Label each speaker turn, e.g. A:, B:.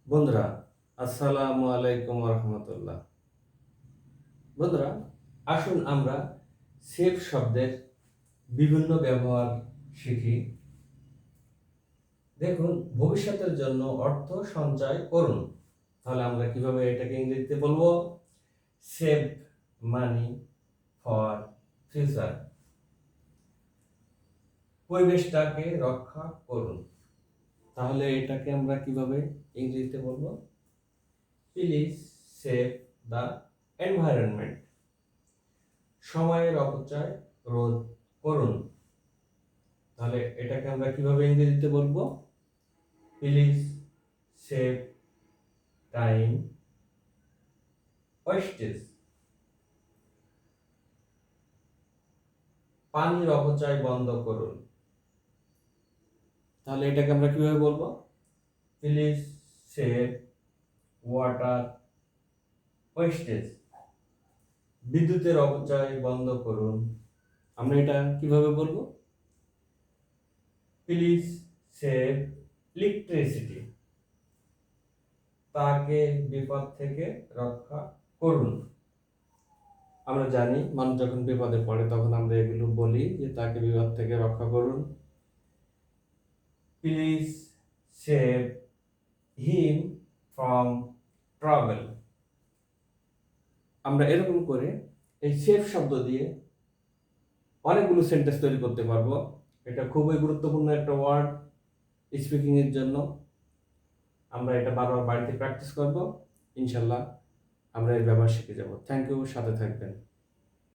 A: বন্ধুরা, আসসালামু আলাইকুম রহমতুল্লাহ। বন্ধুরা, আসুন আমরা সেভ শব্দের বিভিন্ন ব্যবহার শিখি। দেখুন, ভবিষ্যতের জন্য অর্থ সঞ্চয় করুন। তাহলে আমরা কিভাবে এটাকে ইংরেজিতে বলবো? Save money for future. পরিবেশটাকে রক্ষা করুন। তাহলে এটাকে আমরা কিভাবে ইংরেজিতে বলবো? Please save the environment. সময়ের অপচয় রোধ করুন। তাহলে এটাকে আমরা কিভাবে ইংরেজিতে বলবো? Please save time wastage. পানির অপচয় বন্ধ করুন। তাহলে এটাকে আমরা কিভাবে বলবো? Please save water wastage. বিদ্যুতের অপচয় বন্ধ করুন। আমরা এটা কিভাবে বলবো? Please save electricity. তাকে বিপদ থেকে রক্ষা করুন। আমরা জানি মানুষ যখন বিপদে পড়ে তখন আমরা এগুলো বলি যে তাকে বিপদ থেকে রক্ষা করুন। Please save him from travel. আমরা এরকম করে এই সেভ শব্দ দিয়ে অনেকগুলো সেন্টেন্স তৈরি করতে পারবো। এটা খুবই গুরুত্বপূর্ণ একটা ওয়ার্ড স্পিকিং এর জন্য। আমরা এটা বারবার বাড়িতে প্র্যাকটিস করব। ইনশাল্লাহ আমরা এর ব্যবহার শিখে যাব। থ্যাংক ইউ, সাথে থাকবেন।